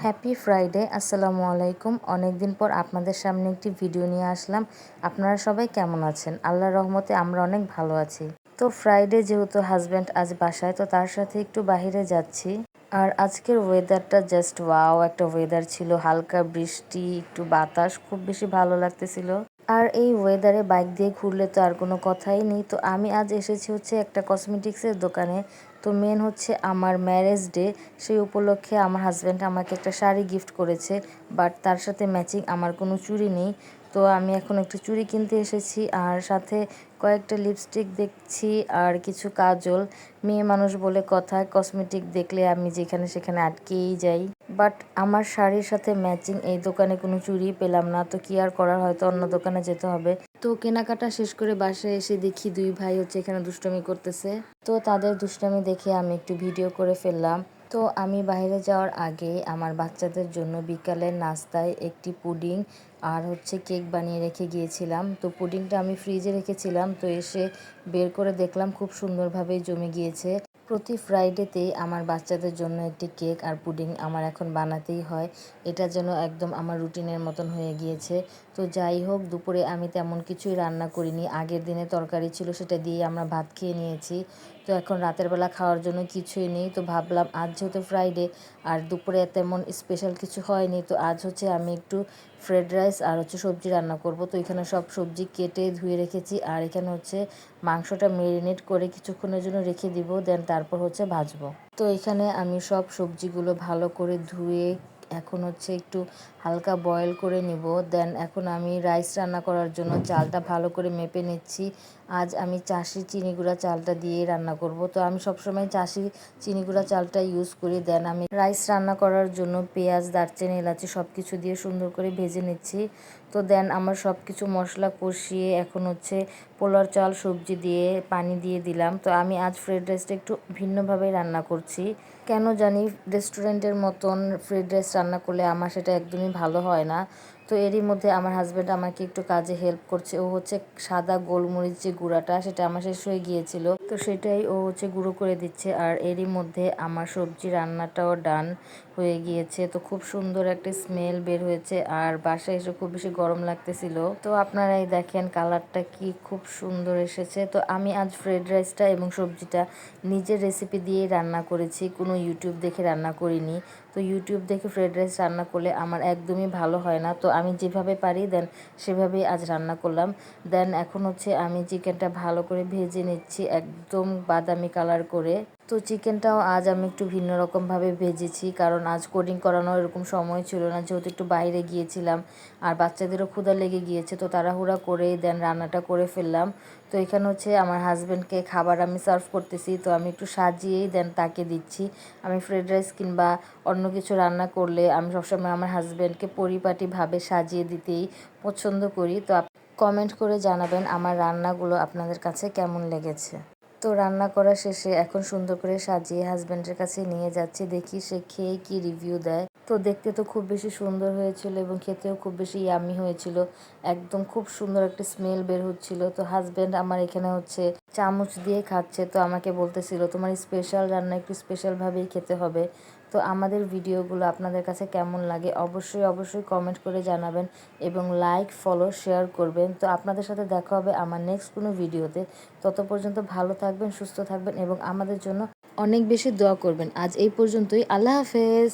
Happy Friday, আসসালামু আলাইকুম। অনেকদিন পর আপনাদের সামনে একটি ভিডিও নিয়ে আসলাম। আপনারা সবাই কেমন আছেন? আল্লাহর রহমতে আমরা অনেক ভালো আছি। তো ফ্রাইডে যেহেতু হাজব্যান্ড আজ বাসায়, তো তার সাথে একটু বাইরে যাচ্ছি। আর আজকের ওয়েদারটা জাস্ট ওয়াও একটা ওয়েদার ছিল। হালকা বৃষ্টি, একটু বাতাস, খুব বেশি ভালো লাগতেছিল। আর এই ওয়েদারে বাইক দিয়ে ঘুরলে তো আর কোনো কথাই নেই। তো আমি আজ এসেছি হচ্ছে একটা কসমেটিক্সের দোকানে। তো মেন হচ্ছে আমার ম্যারেজ ডে, সেই উপলক্ষে আমার হাজব্যান্ড আমাকে একটা শাড়ি গিফট করেছে, বাট তার সাথে ম্যাচিং আমার কোনো চুড়ি নেই। তো আমি এখন একটু চুড়ি কিনতে এসেছি, আর সাথে কয়েকটা লিপস্টিক দেখছি আর কিছু কাজল। মেয়ে মানুষ বলে কথা, কসমেটিক দেখলে আমি যেখানে সেখানে আটকেই যাই। বাট আমার শাড়ির সাথে ম্যাচিং এই দোকানে কোনো চুড়ি পেলাম না। তো কি আর করার, হয়তো অন্য দোকানে যেতে হবে। তো কেনাকাটা শেষ করে বাসায় এসে দেখি দুই ভাই হচ্ছে এখানে দুষ্টামি করতেছে। তো তাদের দুষ্টামি দেখে আমি একটু ভিডিও করে ফেললাম। তো আমি বাইরে যাওয়ার আগে আমার বাচ্চাদের জন্য বিকালের নাস্তায় একটি পুডিং আর হচ্ছে কেক বানিয়ে রেখে গিয়েছিলাম। তো পুডিংটা আমি ফ্রিজে রেখেছিলাম, তো এসে বের করে দেখলাম খুব সুন্দরভাবেই জমে গিয়েছে। প্রতি ফ্রাইডেতেই আমার বাচ্চাদের জন্য একটি কেক আর পুডিং আমার এখন বানাতেই হয়। এটা যেন একদম আমার রুটিনের মতন হয়ে গিয়েছে। তো যাই হোক, দুপুরে আমি তেমন কিছুই রান্না করিনি। আগের দিনে তরকারি ছিল, সেটা দিয়ে আমরা ভাত খেয়ে নিয়েছি। তো এখন রাতের বেলা খাওয়ার জন্য কিছুই নেই। তো ভাবলাম আজ যেহেতু ফ্রাইডে আর দুপুরে তেমন স্পেশাল কিছু হয়নি, তো আজ হচ্ছে আমি একটু ফ্রাইড রাইস আর হচ্ছে সবজি রান্না করব। তো এখানে সব সবজি কেটে ধুয়ে রেখেছি, আর এখানে হচ্ছে মাংসটা মেরিনেট করে কিছুক্ষণের জন্য রেখে দিব, দেন তারপর হচ্ছে ভাজবো। তো এখানে আমি সব সবজিগুলো ভালো করে ধুয়ে এখন হচ্ছে একটু হালকা বয়েল করে নিব। দেন এখন আমি রাইস রান্না করার জন্য চালটা ভালো করে মেপে নিচ্ছি। আজ আমি চাষি চিনি গুঁড়া চালটা দিয়ে রান্না করব। তো আমি সবসময় চাষি চিনি গুঁড়া চালটা ইউজ করি। দেন আমি রাইস রান্না করার জন্য পেঁয়াজ, দারচিনি, এলাচি সব কিছু দিয়ে সুন্দর করে ভেজে নিচ্ছি। তো দেন আমার সব কিছু মশলা কষিয়ে এখন হচ্ছে পোলার চাল সবজি দিয়ে পানি দিয়ে দিলাম। তো আমি আজ ফ্রাইড রাইসটা একটু ভিন্নভাবে রান্না করছি। কেন জানি রেস্টুরেন্টের মতন ফ্রাইড রাইস রান্না করলে আমার সেটা একদমই ভালো হয় না। তো এরই মধ্যে আমার হাজব্যান্ড আমাকে একটু কাজে হেল্প করছে। ও হচ্ছে সাদা গোলমরিচ যে গুঁড়াটা, সেটা আমার শেষ হয়ে গিয়েছিল, তো সেটাই ও হচ্ছে গুঁড়ো করে দিচ্ছে। আর এরই মধ্যে আমার সবজি রান্নাটাও ডান হয়ে গিয়েছে। তো খুব সুন্দর একটা স্মেল বের হয়েছে, আর বাসায় এসে খুব বেশি গরম লাগতেছিল। তো আপনারাই দেখেন কালারটা কি খুব সুন্দর এসেছে। তো আমি আজ ফ্রাইড রাইসটা এবং সবজিটা নিজের রেসিপি দিয়েই রান্না করেছি, কোনো ইউটিউব দেখে রান্না করিনি। তো ইউটিউব দেখে ফ্রাইড রাইস রান্না করলে আমার একদমই ভালো হয় না। তো আমি যেভাবে পারি দেন সেভাবেই আজ রান্না করলাম। দেন এখন হচ্ছে আমি চিকেনটা ভালো করে ভেজে নিচ্ছি একদম বাদামি কালার করে। তো চিকেনটাও আজ আমি একটু ভিন্ন রকমভাবে ভেজেছি, কারণ আজ কোডিং করানোর এরকম সময় ছিল না, যেহেতু একটু বাইরে গিয়েছিলাম আর বাচ্চাদেরও ক্ষুধা লেগে গিয়েছে। তো তাড়াহুড়া করে দেন রান্নাটা করে ফেললাম। তো এখানে হচ্ছে আমার হাজব্যান্ডকে খাবার আমি সার্ভ করতেছি, তো আমি একটু সাজিয়েই দেন তাকে দিচ্ছি। আমি ফ্রাইড রাইস কিংবা অন্য কিছু রান্না করলে আমি সবসময় আমার হাজব্যান্ডকে পরিপাটিভাবে সাজিয়ে দিতেই পছন্দ করি। তো কমেন্ট করে জানাবেন আমার রান্নাগুলো আপনাদের কাছে কেমন লেগেছে। তো রান্না করা শেষে এখন সুন্দর করে সাজিয়ে হাজব্যান্ডের কাছে নিয়ে যাচ্ছি, দেখি সে খেয়ে কি রিভিউ দেয়। তো দেখতে তো খুব বেশি সুন্দর হয়েছিল এবং খেতেও খুব বেশি ইয়ামি হয়েছিল। একদম খুব সুন্দর একটা স্মেল বের হচ্ছিল। তো হাজব্যান্ড আমার এখানে হচ্ছে চামচ দিয়ে খাচ্ছে, তো আমাকে বলতেছিল তোমার স্পেশাল রান্না একটু স্পেশালভাবেই খেতে হবে। তো আমাদের ভিডিওগুলো আপনাদের কাছে কেমন লাগে অবশ্যই অবশ্যই কমেন্ট করে জানাবেন এবং লাইক, ফলো, শেয়ার করবেন। তো আপনাদের সাথে দেখা হবে আমার নেক্সট কোনো ভিডিওতে। তত পর্যন্ত ভালো থাকবেন, সুস্থ থাকবেন এবং আমাদের জন্য অনেক বেশি দোয়া করবেন। আজ এই পর্যন্তই, আল্লাহ হাফেজ।